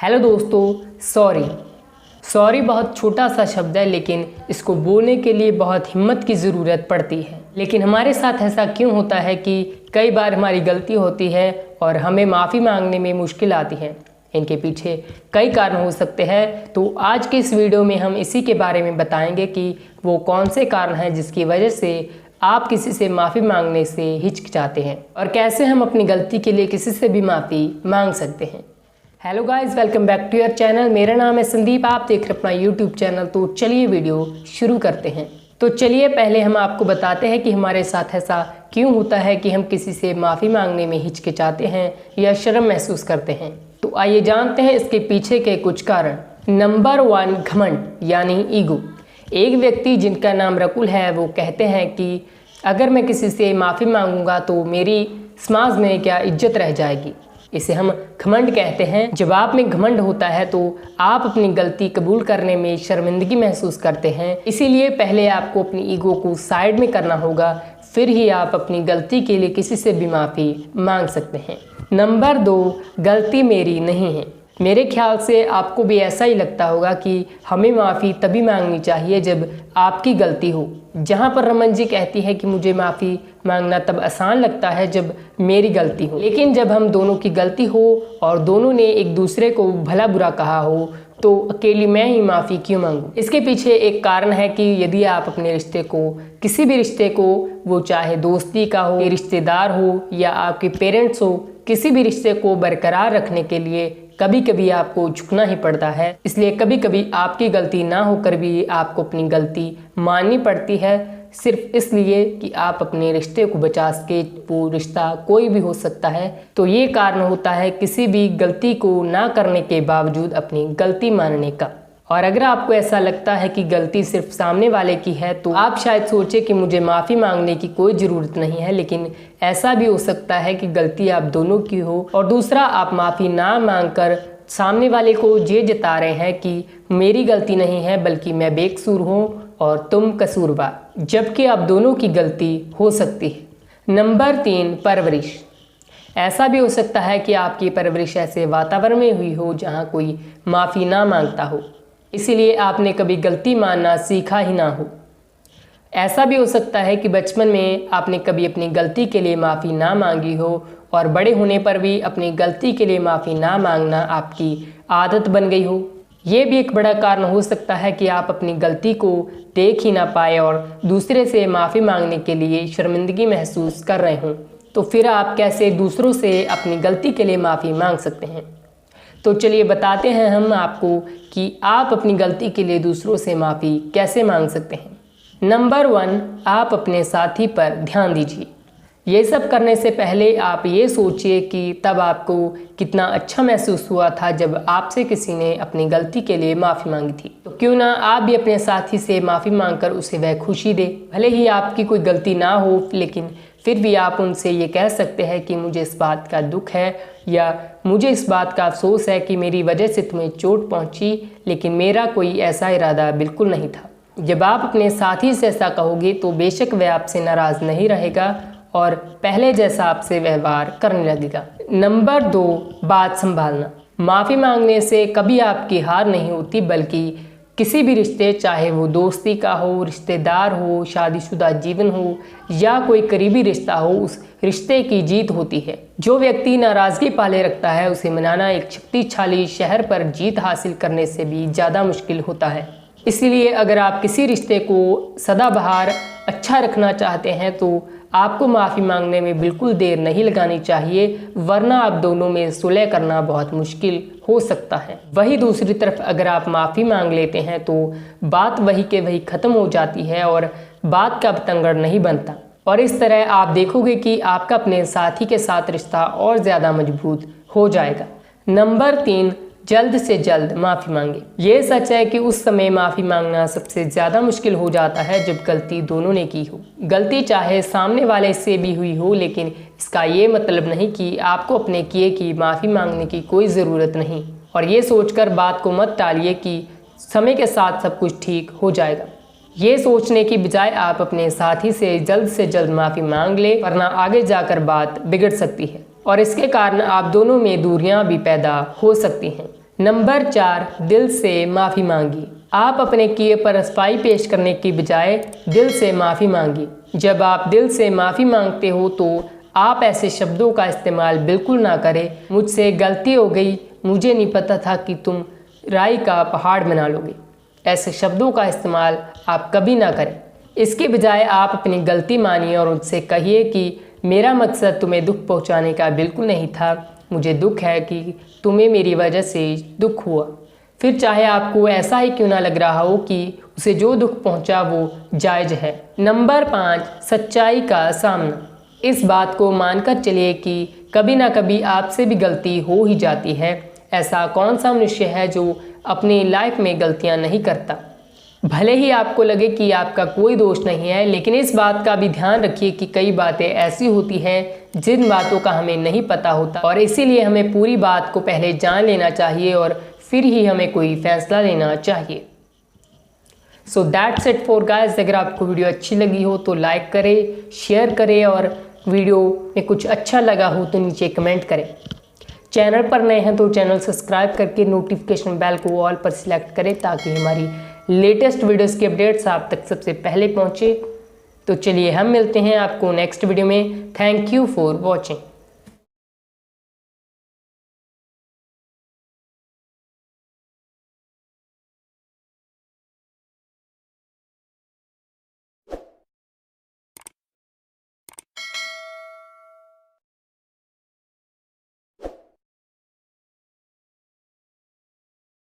Hello दोस्तों, sorry बहुत छोटा सा शब्द है, लेकिन इसको बोलने के लिए बहुत हिम्मत की ज़रूरत पड़ती है। लेकिन हमारे साथ ऐसा क्यों होता है कि कई बार हमारी गलती होती है और हमें माफ़ी मांगने में मुश्किल आती है। इनके पीछे कई कारण हो सकते हैं, तो आज के इस वीडियो में हम इसी के बारे में बताएंगे कि वो कौन से कारण हैं जिसकी वजह से आप किसी से माफ़ी मांगने से हिचकिचाते हैं और कैसे हम अपनी गलती के लिए किसी से भी माफ़ी मांग सकते हैं। Hello guys, welcome back to your channel. मेरा नाम है संदीप, आप देख रहे हैं अपना यूट्यूब चैनल। तो चलिए वीडियो शुरू करते हैं। तो चलिए पहले हम आपको बताते हैं कि हमारे साथ ऐसा क्यों होता है कि हम किसी से माफ़ी मांगने में हिचकिचाते हैं या शर्म महसूस करते हैं। तो आइए जानते हैं इसके पीछे के कुछ कारण। नंबर 1, घमंड यानी ईगो। एक व्यक्ति जिनका नाम रकुल है, वो कहते हैं कि अगर मैं किसी से माफ़ी मांगूंगा तो मेरी समाज में क्या इज्जत रह जाएगी। इसे हम घमंड कहते हैं। जब आप में घमंड होता है तो आप अपनी गलती कबूल करने में शर्मिंदगी महसूस करते हैं। इसीलिए पहले आपको अपनी ईगो को साइड में करना होगा, फिर ही आप अपनी गलती के लिए किसी से भी माफ़ी मांग सकते हैं। नंबर 2, गलती मेरी नहीं है। मेरे ख्याल से आपको भी ऐसा ही लगता होगा कि हमें माफ़ी तभी मांगनी चाहिए जब आपकी गलती हो। जहाँ पर रमन जी कहती है कि मुझे माफ़ी मांगना तब आसान लगता है जब मेरी गलती हो, लेकिन जब हम दोनों की गलती हो और दोनों ने एक दूसरे को भला बुरा कहा हो तो अकेली मैं ही माफ़ी क्यों मांगूं। इसके पीछे एक कारण है कि यदि आप अपने रिश्ते को, किसी भी रिश्ते को, वो चाहे दोस्ती का हो, रिश्तेदार हो या आपके पेरेंट्स हो, किसी भी रिश्ते को बरकरार रखने के लिए कभी कभी आपको झुकना ही पड़ता है। इसलिए कभी कभी आपकी गलती ना होकर भी आपको अपनी गलती माननी पड़ती है, सिर्फ इसलिए कि आप अपने रिश्ते को बचा सके। वो रिश्ता कोई भी हो सकता है। तो ये कारण होता है किसी भी गलती को ना करने के बावजूद अपनी गलती मानने का। और अगर आपको ऐसा लगता है कि गलती सिर्फ सामने वाले की है तो आप शायद सोचे कि मुझे माफ़ी मांगने की कोई ज़रूरत नहीं है, लेकिन ऐसा भी हो सकता है कि गलती आप दोनों की हो और दूसरा आप माफ़ी ना मांगकर सामने वाले को ये जता रहे हैं कि मेरी गलती नहीं है बल्कि मैं बेकसूर हूँ और तुम कसूरवार, जबकि आप दोनों की गलती हो सकती है। नंबर 3, परवरिश। ऐसा भी हो सकता है कि आपकी परवरिश ऐसे वातावरण में हुई हो जहाँ कोई माफ़ी ना मांगता हो, इसीलिए आपने कभी गलती मानना सीखा ही ना हो। ऐसा भी हो सकता है कि बचपन में आपने कभी अपनी गलती के लिए माफ़ी ना मांगी हो और बड़े होने पर भी अपनी गलती के लिए माफ़ी ना मांगना आपकी आदत बन गई हो। ये भी एक बड़ा कारण हो सकता है कि आप अपनी गलती को देख ही ना पाए और दूसरे से माफ़ी मांगने के लिए शर्मिंदगी महसूस कर रहे हों। तो फिर आप कैसे दूसरों से अपनी गलती के लिए माफ़ी मांग सकते हैं। तो चलिए बताते हैं हम आपको कि आप अपनी गलती के लिए दूसरों से माफ़ी कैसे मांग सकते हैं। नंबर 1, आप अपने साथी पर ध्यान दीजिए। ये सब करने से पहले आप ये सोचिए कि तब आपको कितना अच्छा महसूस हुआ था जब आपसे किसी ने अपनी गलती के लिए माफ़ी मांगी थी। तो क्यों ना आप भी अपने साथी से माफ़ी मांगकर उसे वह खुशी दे। भले ही आपकी कोई गलती ना हो, लेकिन फिर भी आप उनसे ये कह सकते हैं कि मुझे इस बात का दुख है या मुझे इस बात का अफसोस है कि मेरी वजह से तुम्हें चोट पहुंची, लेकिन मेरा कोई ऐसा इरादा बिल्कुल नहीं था। जब आप अपने साथी से ऐसा कहोगे तो बेशक वह आपसे नाराज़ नहीं रहेगा और पहले जैसा आपसे व्यवहार करने लगेगा। नंबर 2, बात संभालना। माफ़ी मांगने से कभी आपकी हार नहीं होती, बल्कि किसी भी रिश्ते, चाहे वो दोस्ती का हो, रिश्तेदार हो, शादीशुदा जीवन हो या कोई करीबी रिश्ता हो, उस रिश्ते की जीत होती है। जो व्यक्ति नाराज़गी पाले रखता है उसे मनाना एक शक्तिशाली शहर पर जीत हासिल करने से भी ज़्यादा मुश्किल होता है। इसलिए अगर आप किसी रिश्ते को सदाबहार अच्छा रखना चाहते हैं तो आपको माफ़ी मांगने में बिल्कुल देर नहीं लगानी चाहिए, वरना आप दोनों में सुलह करना बहुत मुश्किल हो सकता है। वही दूसरी तरफ अगर आप माफ़ी मांग लेते हैं तो बात वही के वही ख़त्म हो जाती है और बात का बतंगड़ नहीं बनता, और इस तरह आप देखोगे कि आपका अपने साथी के साथ रिश्ता और ज़्यादा मजबूत हो जाएगा। नंबर 3, जल्द से जल्द माफ़ी मांगे। ये सच है कि उस समय माफ़ी मांगना सबसे ज़्यादा मुश्किल हो जाता है जब गलती दोनों ने की हो। गलती चाहे सामने वाले से भी हुई हो, लेकिन इसका ये मतलब नहीं कि आपको अपने किए की माफ़ी मांगने की कोई ज़रूरत नहीं। और ये सोचकर बात को मत टालिए कि समय के साथ सब कुछ ठीक हो जाएगा। ये सोचने की बजाय आप अपने साथी से जल्द माफ़ी मांग ले, वरना आगे जाकर बात बिगड़ सकती है और इसके कारण आप दोनों में दूरियां भी पैदा हो सकती हैं। नंबर 4, दिल से माफ़ी मांगी। आप अपने किए पर सफाई पेश करने की बजाय दिल से माफ़ी मांगी। जब आप दिल से माफ़ी मांगते हो तो आप ऐसे शब्दों का इस्तेमाल बिल्कुल ना करें, मुझसे गलती हो गई, मुझे नहीं पता था कि तुम राई का पहाड़ बना लोगे। ऐसे शब्दों का इस्तेमाल आप कभी ना करें। इसके बजाय आप अपनी गलती मानिए और उनसे कहिए कि मेरा मकसद तुम्हें दुख पहुंचाने का बिल्कुल नहीं था, मुझे दुख है कि तुम्हें मेरी वजह से दुख हुआ। फिर चाहे आपको ऐसा ही क्यों ना लग रहा हो कि उसे जो दुख पहुंचा वो जायज़ है। नंबर 5, सच्चाई का सामना। इस बात को मानकर चलिए कि कभी ना कभी आपसे भी गलती हो ही जाती है। ऐसा कौन सा मनुष्य है जो अपनी लाइफ में गलतियां नहीं करता। भले ही आपको लगे कि आपका कोई दोष नहीं है, लेकिन इस बात का भी ध्यान रखिए कि कई बातें ऐसी होती हैं जिन बातों का हमें नहीं पता होता, और इसीलिए हमें पूरी बात को पहले जान लेना चाहिए और फिर ही हमें कोई फैसला लेना चाहिए। So that's it for guys. अगर आपको वीडियो अच्छी लगी हो तो लाइक करें, शेयर करें, और वीडियो में कुछ अच्छा लगा हो तो नीचे कमेंट करें। चैनल पर नए हैं तो चैनल सब्सक्राइब करके नोटिफिकेशन बेल को ऑल पर सिलेक्ट करें ताकि हमारी लेटेस्ट वीडियोस की अपडेट्स आप तक सबसे पहले पहुंचे। तो चलिए हम मिलते हैं आपको नेक्स्ट वीडियो में। Thank you for watching.